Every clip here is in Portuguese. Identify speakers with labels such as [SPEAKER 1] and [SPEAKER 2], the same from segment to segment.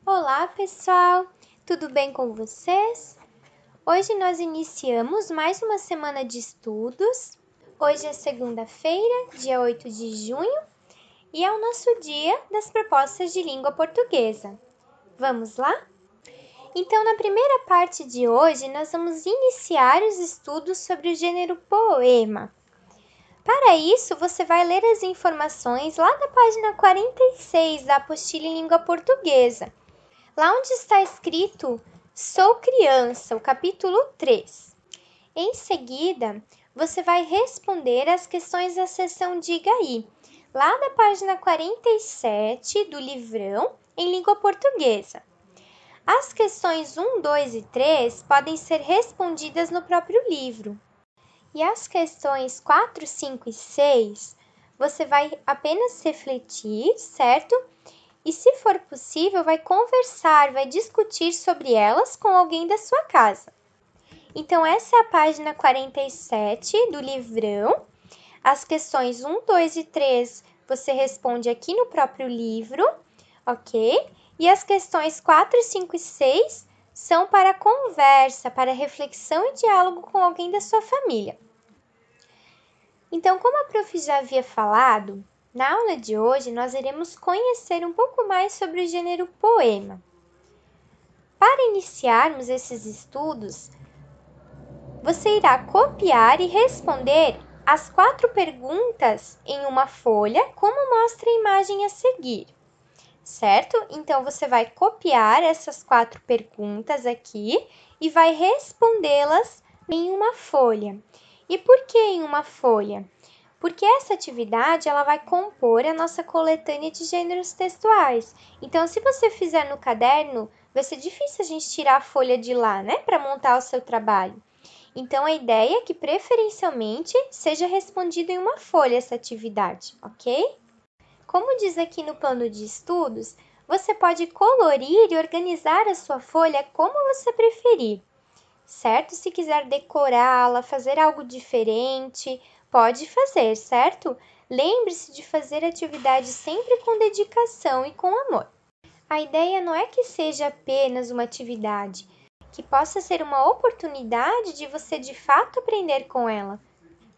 [SPEAKER 1] Olá, pessoal! Tudo bem com vocês? Hoje nós iniciamos mais uma semana de estudos. Hoje é segunda-feira, dia 8 de junho, e é o nosso dia das propostas de língua portuguesa. Vamos lá? Então, na primeira parte de hoje, nós vamos iniciar os estudos sobre o gênero poema. Para isso, você vai ler as informações lá na página 46 da apostila em língua portuguesa. Lá onde está escrito Sou Criança, o capítulo 3. Em seguida, você vai responder as questões da seção Diga Aí, lá da página 47 do livrão em língua portuguesa. As questões 1, 2 e 3 podem ser respondidas no próprio livro. E as questões 4, 5 e 6, você vai apenas refletir, certo? E, se for possível, vai conversar, vai discutir sobre elas com alguém da sua casa. Então, essa é a página 47 do livrão. As questões 1, 2 e 3 você responde aqui no próprio livro, ok? E as questões 4, 5 e 6 são para conversa, para reflexão e diálogo com alguém da sua família. Então, como a prof já havia falado, na aula de hoje nós iremos conhecer um pouco mais sobre o gênero poema. Para iniciarmos esses estudos, você irá copiar e responder as 4 perguntas em uma folha, como mostra a imagem a seguir, certo? Então, você vai copiar essas 4 perguntas aqui e vai respondê-las em uma folha. E por que em uma folha? Porque essa atividade ela vai compor a nossa coletânea de gêneros textuais. Então, se você fizer no caderno, vai ser difícil a gente tirar a folha de lá, né, para montar o seu trabalho. Então, a ideia é que, preferencialmente, seja respondida em uma folha essa atividade, ok? Como diz aqui no plano de estudos, você pode colorir e organizar a sua folha como você preferir, certo? Se quiser decorá-la, fazer algo diferente, pode fazer, certo? Lembre-se de fazer a atividade sempre com dedicação e com amor. A ideia não é que seja apenas uma atividade, que possa ser uma oportunidade de você de fato aprender com ela.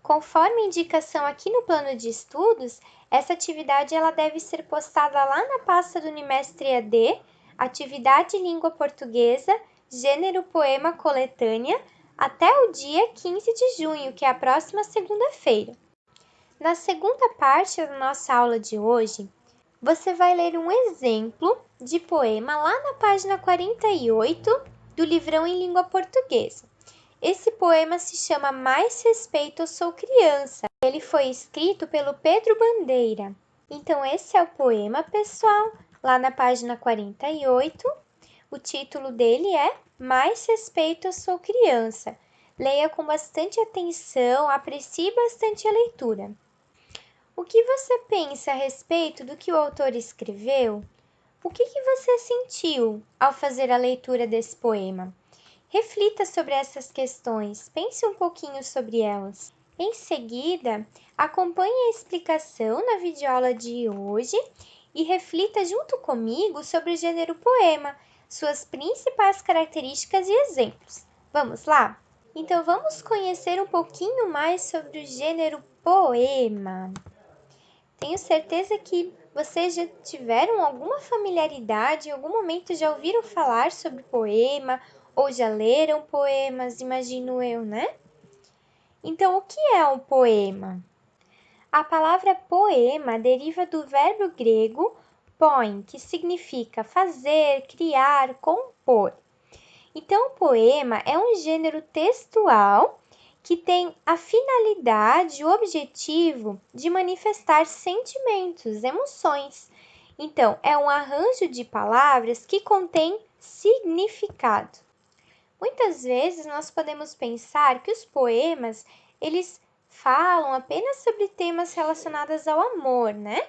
[SPEAKER 1] Conforme a indicação aqui no plano de estudos, essa atividade ela deve ser postada lá na pasta do Unimestre EAD, Atividade Língua Portuguesa, Gênero Poema Coletânea, até o dia 15 de junho, que é a próxima segunda-feira. Na segunda parte da nossa aula de hoje, você vai ler um exemplo de poema lá na página 48 do livrão em língua portuguesa. Esse poema se chama Mais Respeito, Eu Sou Criança. Ele foi escrito pelo Pedro Bandeira. Então, esse é o poema, pessoal, lá na página 48. O título dele é Mais Respeito, Eu Sou Criança. Leia com bastante atenção, aprecie bastante a leitura. O que você pensa a respeito do que o autor escreveu? O que você sentiu ao fazer a leitura desse poema? Reflita sobre essas questões, pense um pouquinho sobre elas. Em seguida, acompanhe a explicação na videoaula de hoje e reflita junto comigo sobre o gênero poema, suas principais características e exemplos. Vamos lá? Então, vamos conhecer um pouquinho mais sobre o gênero poema. Tenho certeza que vocês já tiveram alguma familiaridade, em algum momento já ouviram falar sobre poema, ou já leram poemas, imagino eu, né? Então, o que é um poema? A palavra poema deriva do verbo grego poin, que significa fazer, criar, compor. Então, o poema é um gênero textual que tem a finalidade, o objetivo de manifestar sentimentos, emoções. Então, é um arranjo de palavras que contém significado. Muitas vezes nós podemos pensar que os poemas, eles falam apenas sobre temas relacionados ao amor, né?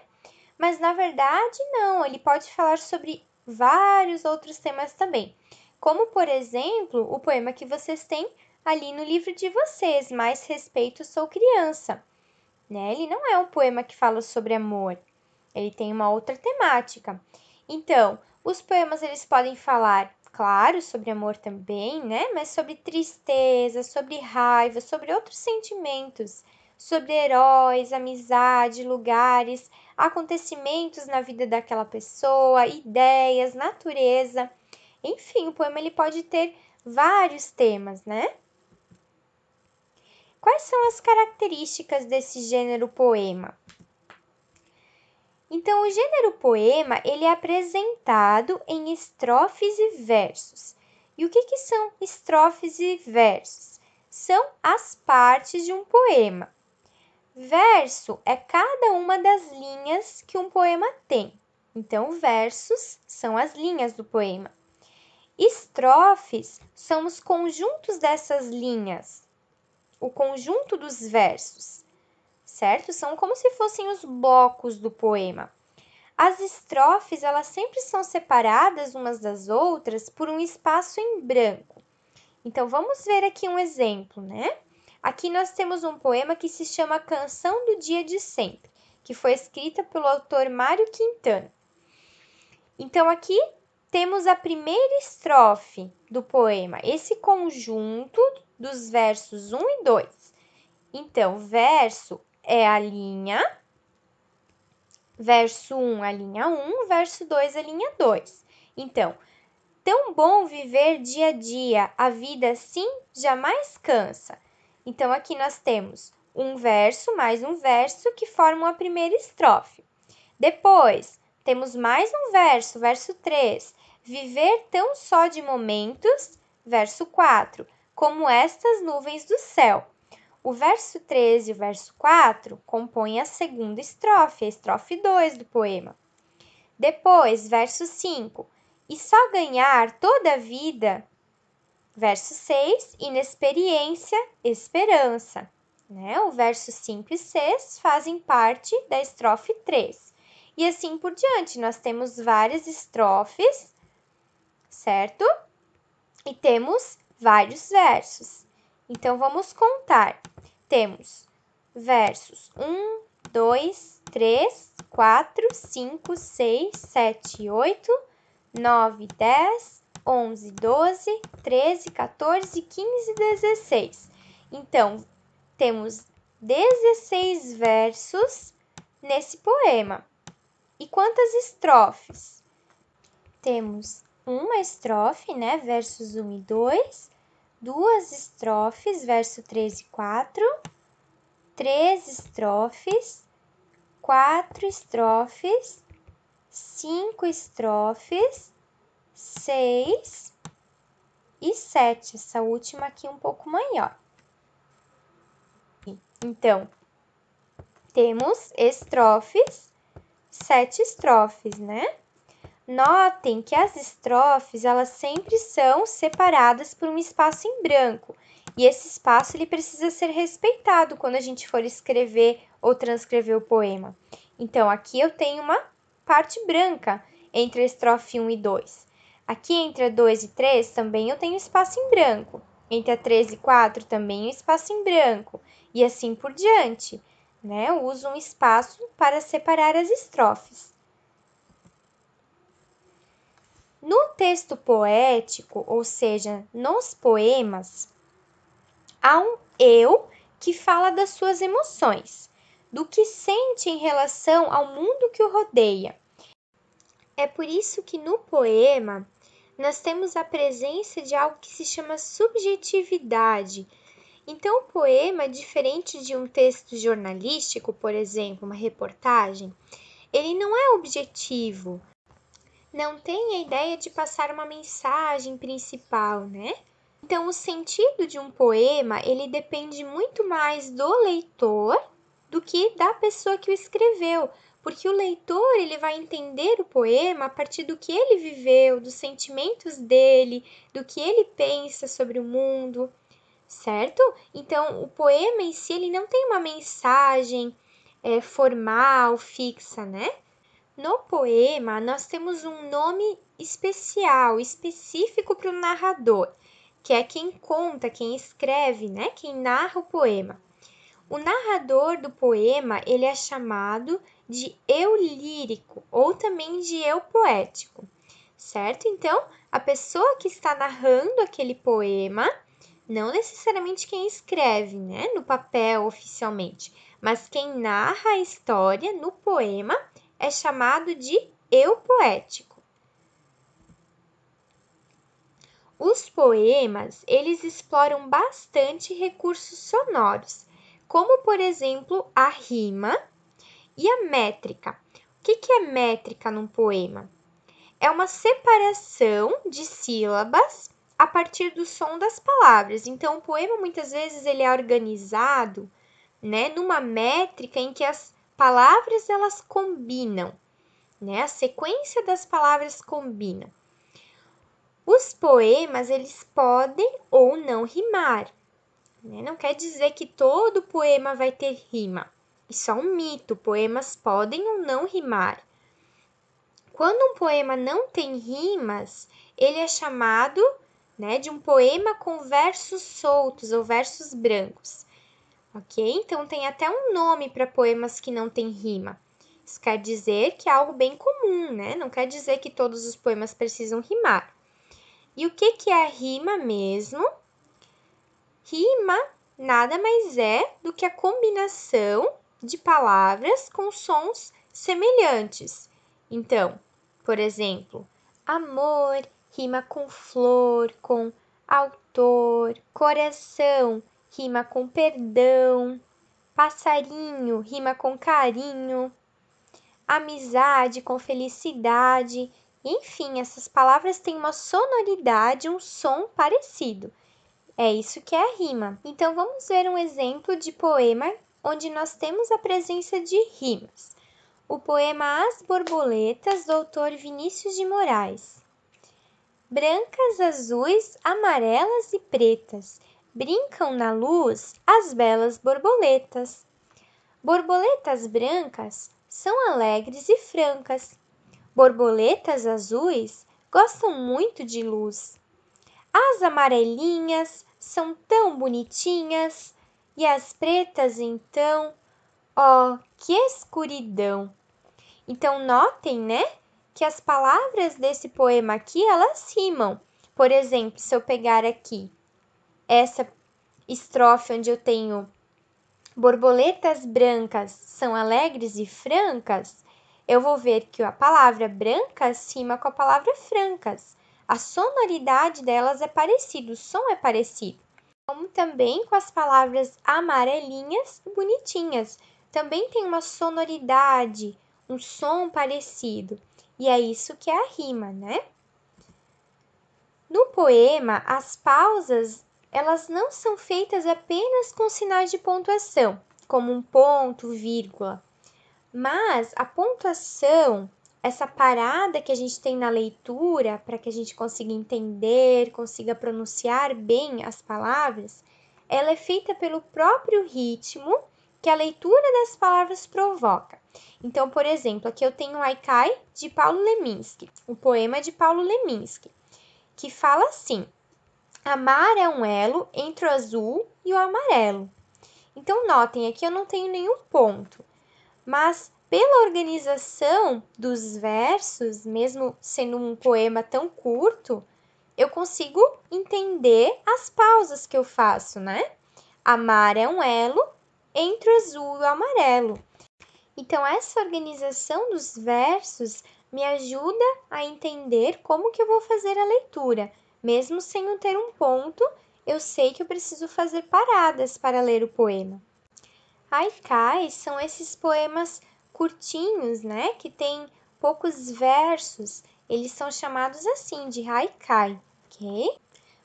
[SPEAKER 1] Mas na verdade não, ele pode falar sobre vários outros temas também. Como, por exemplo, o poema que vocês têm ali no livro de vocês, Mais Respeito, Sou Criança. Né? Ele não é um poema que fala sobre amor, ele tem uma outra temática. Então, Os poemas, eles podem falar, claro, sobre amor também, né? Mas sobre tristeza, sobre raiva, sobre outros sentimentos, sobre heróis, amizade, lugares, acontecimentos na vida daquela pessoa, ideias, natureza. Enfim, o poema ele pode ter vários temas, né? Quais são as características desse gênero poema? Então, o gênero poema, ele é apresentado em estrofes e versos. E o que são estrofes e versos? São as partes de um poema. Verso é cada uma das linhas que um poema tem. Então, versos são as linhas do poema. Estrofes são os conjuntos dessas linhas, o conjunto dos versos, certo? São como se fossem os blocos do poema. As estrofes, elas sempre são separadas umas das outras por um espaço em branco. Então, vamos ver aqui um exemplo, né? Aqui nós temos um poema que se chama Canção do Dia de Sempre, que foi escrita pelo autor Mário Quintana. Então, aqui temos a primeira estrofe do poema, esse conjunto dos versos 1 e 2. Então, verso é a linha, verso 1 a linha 1, verso 2 a linha 2. Então, tão bom viver dia a dia, a vida assim jamais cansa. Então, aqui nós temos um verso mais um verso que formam a primeira estrofe. Depois, temos mais um verso, verso 3. Viver tão só de momentos, verso 4. Como estas nuvens do céu. O verso 3 e o verso 4 compõem a segunda estrofe, a estrofe 2 do poema. Depois, verso 5. E só ganhar toda a vida, verso 6, inexperiência, esperança. Né? O verso 5 e 6 fazem parte da estrofe 3. E assim por diante, nós temos várias estrofes, certo? E temos vários versos. Então, vamos contar. Temos versos 1, 2, 3, 4, 5, 6, 7, 8, 9, 10, 11, 12, 13, 14, 15 e 16. Então, temos 16 versos nesse poema. E quantas estrofes? Temos uma estrofe, né? Versos 1 e 2. Duas estrofes, verso 3 e 4. 3 estrofes. 4 estrofes. 5 estrofes. 6 e 7. Essa última aqui um pouco maior. Então, temos estrofes, 7 estrofes, né? Notem que as estrofes, elas sempre são separadas por um espaço em branco. E esse espaço, ele precisa ser respeitado quando a gente for escrever ou transcrever o poema. Então, aqui eu tenho uma parte branca entre a estrofe 1 e 2. Aqui entre a 2 e 3 também eu tenho espaço em branco. Entre a 3 e 4 também o espaço em branco. E assim por diante, né? Eu uso um espaço para separar as estrofes. No texto poético, ou seja, nos poemas, há um eu que fala das suas emoções, do que sente em relação ao mundo que o rodeia. É por isso que no poema nós temos a presença de algo que se chama subjetividade. Então, o poema, diferente de um texto jornalístico, por exemplo, uma reportagem, ele não é objetivo, não tem a ideia de passar uma mensagem principal, né? Então, o sentido de um poema, ele depende muito mais do leitor do que da pessoa que o escreveu, porque o leitor, ele vai entender o poema a partir do que ele viveu, dos sentimentos dele, do que ele pensa sobre o mundo, certo? Então, o poema em si, ele não tem uma mensagem formal, fixa, né? No poema, nós temos um nome especial, específico para o narrador, que é quem conta, quem escreve, né? Quem narra o poema. O narrador do poema, ele é chamado de eu lírico ou também de eu poético. certo? Então, a pessoa que está narrando aquele poema, não necessariamente quem escreve, né, no papel oficialmente, mas quem narra a história no poema é chamado de eu poético. Os poemas, eles exploram bastante recursos sonoros, como, por exemplo, a rima e a métrica. O que é métrica num poema? É uma separação de sílabas a partir do som das palavras. Então, o poema, muitas vezes, ele é organizado, né, numa métrica em que as palavras, elas combinam, né? A sequência das palavras combina. Os poemas, eles podem ou não rimar, né? Não quer dizer que todo poema vai ter rima. Isso é um mito, poemas podem ou não rimar. Quando um poema não tem rimas, ele é chamado, né, de um poema com versos soltos ou versos brancos, ok? Então, tem até um nome para poemas que não têm rima. Isso quer dizer que é algo bem comum, né? Não quer dizer que todos os poemas precisam rimar. E o que é a rima mesmo? Rima nada mais é do que a combinação de palavras com sons semelhantes. Então, por exemplo, amor rima com flor, com autor, coração rima com perdão, passarinho rima com carinho, amizade com felicidade. Enfim, essas palavras têm uma sonoridade, um som parecido. É isso que é a rima. Então, vamos ver um exemplo de poema onde nós temos a presença de rimas. O poema As Borboletas, do autor Vinícius de Moraes. Brancas, azuis, amarelas e pretas, brincam na luz as belas borboletas. Borboletas brancas são alegres e francas. Borboletas azuis gostam muito de luz. As amarelinhas são tão bonitinhas, e as pretas então, oh, que escuridão! Então, notem, né, que as palavras desse poema aqui, elas rimam. Por exemplo, se eu pegar aqui essa estrofe onde eu tenho borboletas brancas são alegres e francas, eu vou ver que a palavra brancas rima com a palavra francas. A sonoridade delas é parecida, o som é parecido. Como também com as palavras amarelinhas e bonitinhas. Também tem uma sonoridade, um som parecido. E é isso que é a rima, né? No poema, as pausas, elas não são feitas apenas com sinais de pontuação, como um ponto, vírgula. Mas a pontuação, essa parada que a gente tem na leitura, para que a gente consiga entender, consiga pronunciar bem as palavras, ela é feita pelo próprio ritmo que a leitura das palavras provoca. Então, por exemplo, aqui eu tenho o Haikai de Paulo Leminski, o poema de Paulo Leminski, que fala assim: amar é um elo entre o azul e o amarelo. Então, notem, aqui eu não tenho nenhum ponto, mas pela organização dos versos, mesmo sendo um poema tão curto, eu consigo entender as pausas que eu faço, né? Amar é um elo entre o azul e o amarelo. Então, essa organização dos versos me ajuda a entender como que eu vou fazer a leitura. Mesmo sem eu ter um ponto, eu sei que eu preciso fazer paradas para ler o poema. Haikais são esses poemas curtinhos, né? Que tem poucos versos. Eles são chamados assim, de haikai, ok?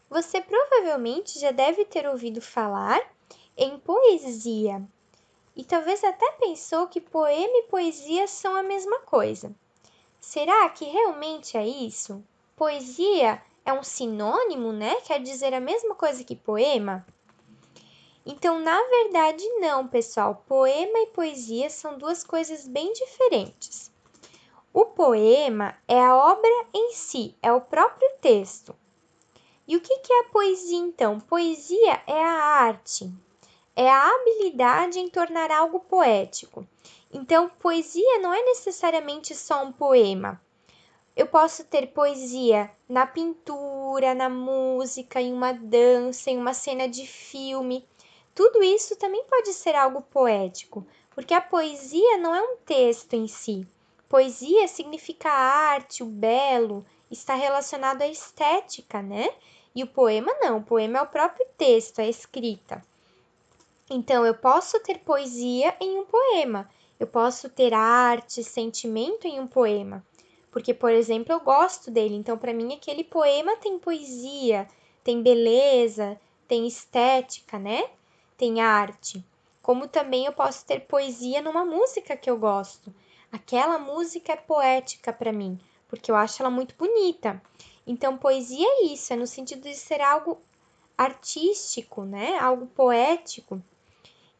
[SPEAKER 1] Você provavelmente já deve ter ouvido falar em poesia. E talvez até pensou que poema e poesia são a mesma coisa. Será que realmente é isso? Poesia é um sinônimo, né? Quer dizer a mesma coisa que poema? Então, na verdade, não, pessoal. Poema e poesia são duas coisas bem diferentes. O poema é a obra em si, é o próprio texto. E o que é a poesia, então? Poesia é a arte, é a habilidade em tornar algo poético. Então, poesia não é necessariamente só um poema. Eu posso ter poesia na pintura, na música, em uma dança, em uma cena de filme. Tudo isso também pode ser algo poético, porque a poesia não é um texto em si. Poesia significa a arte, o belo, está relacionado à estética, né? E o poema não, o poema é o próprio texto, a escrita. Então, eu posso ter poesia em um poema, eu posso ter arte, sentimento em um poema. Porque, por exemplo, eu gosto dele, então para mim aquele poema tem poesia, tem beleza, tem estética, né? Tem arte. Como também eu posso ter poesia numa música que eu gosto. Aquela música é poética para mim, porque eu acho ela muito bonita. Então, poesia é isso, é no sentido de ser algo artístico, né? Algo poético.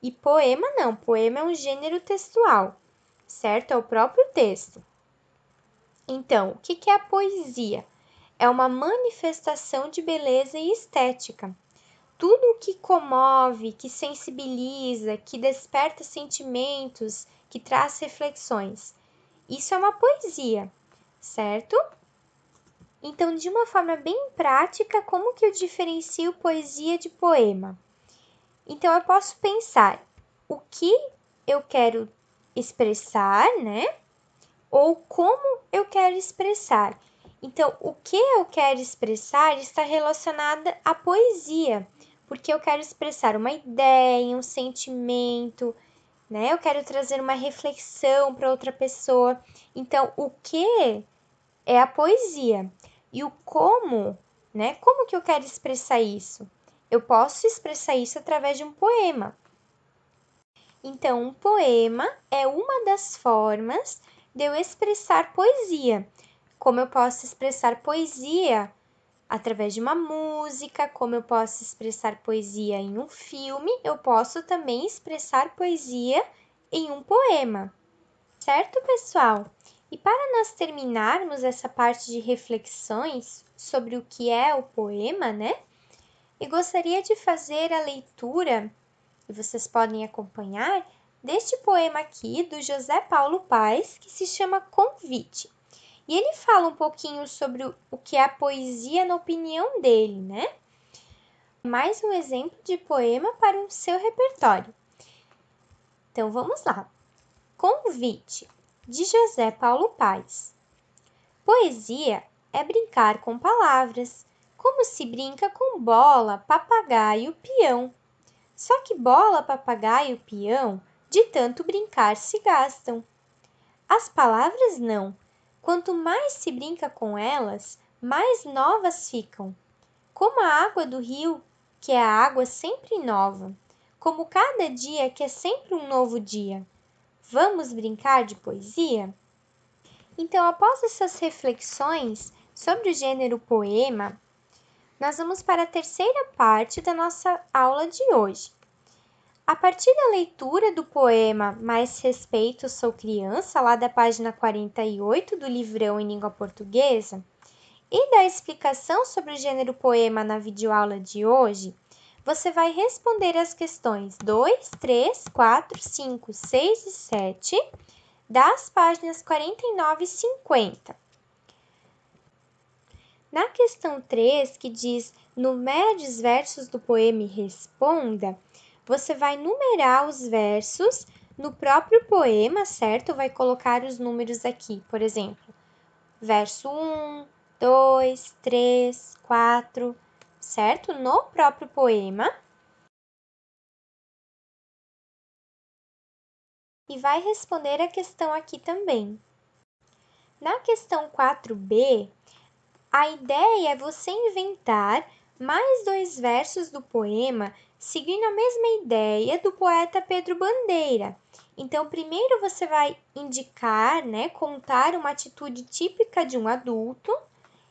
[SPEAKER 1] E poema não, poema é um gênero textual, certo? É o próprio texto. Então, o que é a poesia? É uma manifestação de beleza e estética. Tudo o que comove, que sensibiliza, que desperta sentimentos, que traz reflexões. Isso é uma poesia, certo? Então, de uma forma bem prática, como que eu diferencio poesia de poema? Então, eu posso pensar o que eu quero expressar, né? Ou como eu quero expressar. Então, o que eu quero expressar está relacionada à poesia, porque eu quero expressar uma ideia, um sentimento, né? Eu quero trazer uma reflexão para outra pessoa. Então, o que é a poesia? E o como, né? Como que eu quero expressar isso? Eu posso expressar isso através de um poema. Então, um poema é uma das formas de eu expressar poesia. Como eu posso expressar poesia através de uma música, como eu posso expressar poesia em um filme, eu posso também expressar poesia em um poema. Certo, pessoal? E para nós terminarmos essa parte de reflexões sobre o que é o poema, né? Eu gostaria de fazer a leitura, e vocês podem acompanhar, deste poema aqui do José Paulo Paes, que se chama Convite. E ele fala um pouquinho sobre o que é a poesia na opinião dele, né? Mais um exemplo de poema para o seu repertório. Então vamos lá. Convite, de José Paulo Paes. Poesia é brincar com palavras, como se brinca com bola, papagaio, peão. Só que bola, papagaio, peão, de tanto brincar se gastam. As palavras não. Quanto mais se brinca com elas, mais novas ficam. Como a água do rio, que é a água sempre nova. Como cada dia, que é sempre um novo dia. Vamos brincar de poesia? Então, após essas reflexões sobre o gênero poema, nós vamos para a terceira parte da nossa aula de hoje. A partir da leitura do poema Mais Respeito, Sou Criança, lá da página 48 do livrão em língua portuguesa, e da explicação sobre o gênero poema na videoaula de hoje, você vai responder as questões 2, 3, 4, 5, 6 e 7 das páginas 49 e 50. Na questão 3, que diz numere os versos do poema e responda, você vai numerar os versos no próprio poema, certo? Vai colocar os números aqui, por exemplo, verso 1, 2, 3, 4, certo? No próprio poema. E vai responder a questão aqui também. Na questão 4b, a ideia é você inventar mais 2 versos do poema seguindo a mesma ideia do poeta Pedro Bandeira. Então, primeiro você vai indicar, né, contar uma atitude típica de um adulto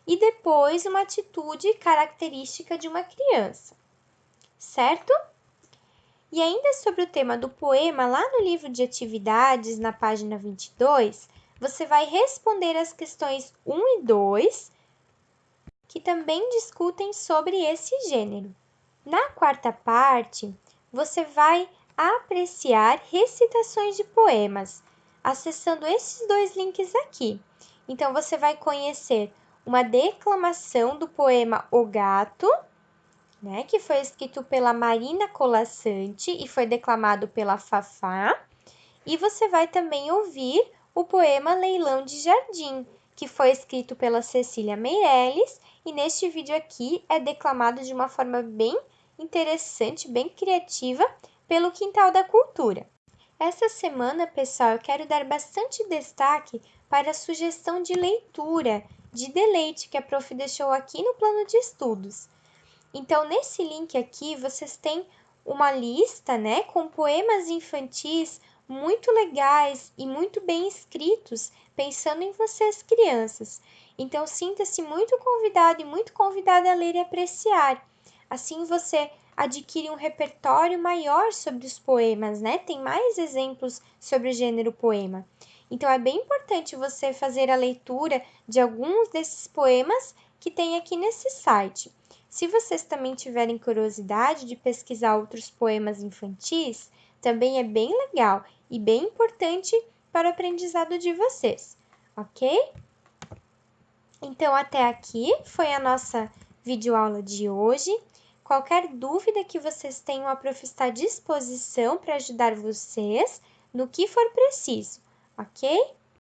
[SPEAKER 1] e depois uma atitude característica de uma criança, certo? E ainda sobre o tema do poema, lá no livro de atividades, na página 22, você vai responder as questões 1 e 2, que também discutem sobre esse gênero. Na quarta parte, você vai apreciar recitações de poemas, acessando esses 2 links aqui. Então, você vai conhecer uma declamação do poema O Gato, né, que foi escrito pela Marina Colasanti e foi declamado pela Fafá. E você vai também ouvir o poema Leilão de Jardim, que foi escrito pela Cecília Meirelles e neste vídeo aqui é declamado de uma forma bem interessante, bem criativa, pelo Quintal da Cultura. Essa semana, pessoal, eu quero dar bastante destaque para a sugestão de leitura de deleite que a prof deixou aqui no plano de estudos. Então, nesse link aqui, vocês têm uma lista, né, com poemas infantis muito legais e muito bem escritos, pensando em vocês, crianças. Então, sinta-se muito convidado e muito convidada a ler e apreciar. Assim, você adquire um repertório maior sobre os poemas, né? Tem mais exemplos sobre o gênero poema. Então, é bem importante você fazer a leitura de alguns desses poemas que tem aqui nesse site. Se vocês também tiverem curiosidade de pesquisar outros poemas infantis, também é bem legal e bem importante para o aprendizado de vocês, ok? Então, até aqui foi a nossa videoaula de hoje. Qualquer dúvida que vocês tenham, a prof está à disposição para ajudar vocês no que for preciso, ok?